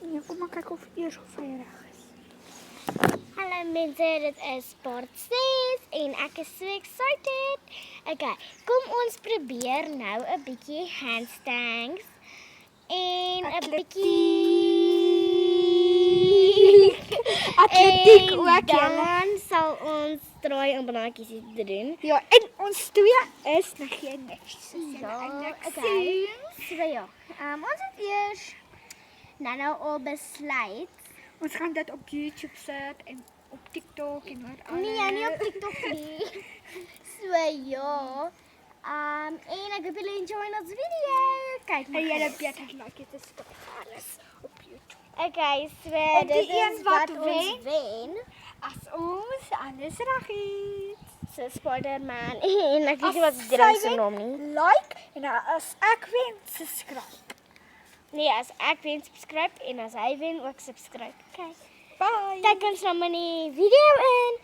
Nee, kom maar kyk of eers of hy reg is. Hallo mense, dit is part 6 en ek is so excited. Okay, kom ons probeer nou 'n bietjie handstands en 'n bietjie Atletiek en ook, julle. dan sal ons draai en bananetjies doen. Ja, en ons twee is nog geen netjies. Ja, okay. okay. So ja, ons het eers nou al besluit. Ons gaan dit op YouTube sit en op TikTok en wat alles. Nee, nie op TikTok nie. So ja. En ek hoop julle enjoy ons video. Kyk En maar. julle beter like dit is tot alles op YouTube. Okay, so En die dit een is wat wat ons wen. As ons alles reg het. So Spider-Man en ek weet nie wat die ding se naam nie. Like en as ek wen, subscribe. Nee, as ek wen subscribe en as hy wen ook subscribe. Okay. Bye. Kyk ons nou maar die video in.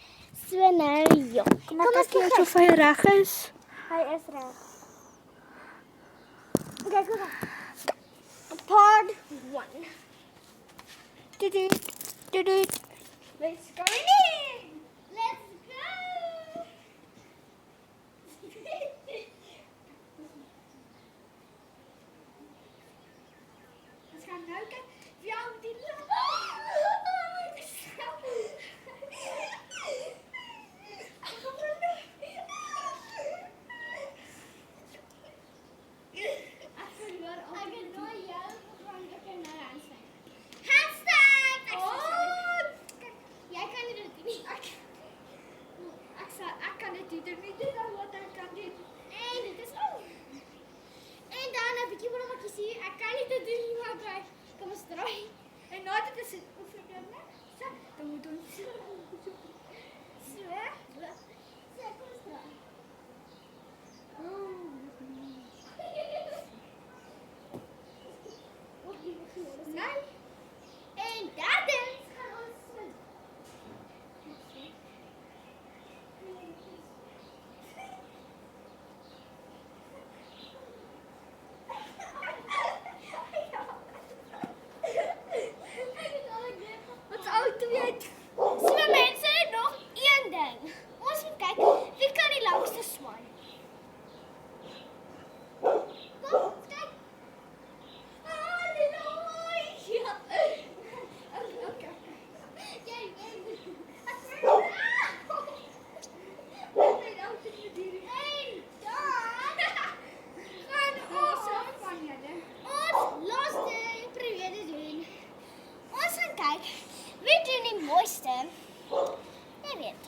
So nou ja. Kom ons kyk of hy reg is. Hy is reg. Okay, kom aan. Part 1. Doet. Let's go in. Let's go. Ons gaan nou kyk wie al die Ek kan dit doen. Dit is wat ek kan doen. En dan 'n bietjie bananetjies hier. Ek kan nie dit doen nie, maar kry. Kom ons draai. En nou dit is 'n oefening, né? So, dan moet ons So. So, kom ons draai. Nee. En derdens gaan ons swem. Wat al twee. So mense, nog een ding. Ons moet kyk wie kan die langste swem. Kom, kyk. Die nooi. Ja. Okay. Jy wen. Wat het nou te doen? En dan Gaan ons van julle. ons laaste probeer dit doen. Ons gaan kyk wie doen die mooiste. Jy weet.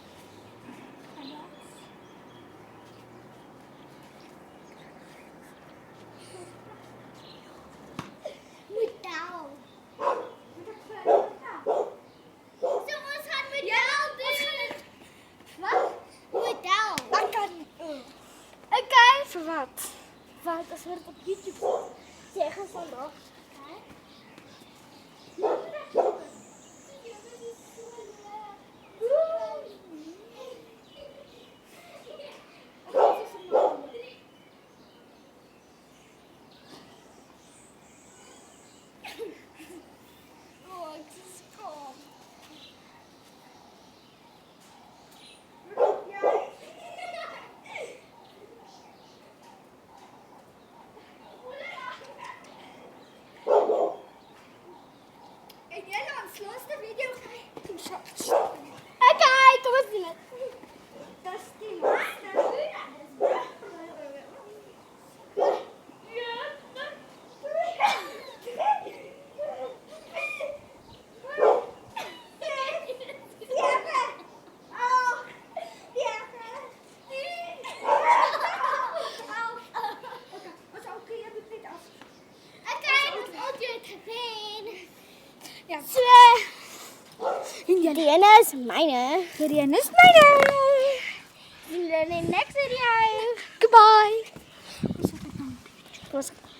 Moet tel. So ons gaan met tel doen. Wat? Moet tel. Ek kan Okay. vir wat? Wat as word op YouTube? Jy gaan vandag. Oh, ek is kom. En julle ons laaste video gaan. Okay, kom ons doen dit. Dis die laaste. Ja. So, die ene is myne. Hierdie een is myne. Sien julle in die next video. Goodbye. Ons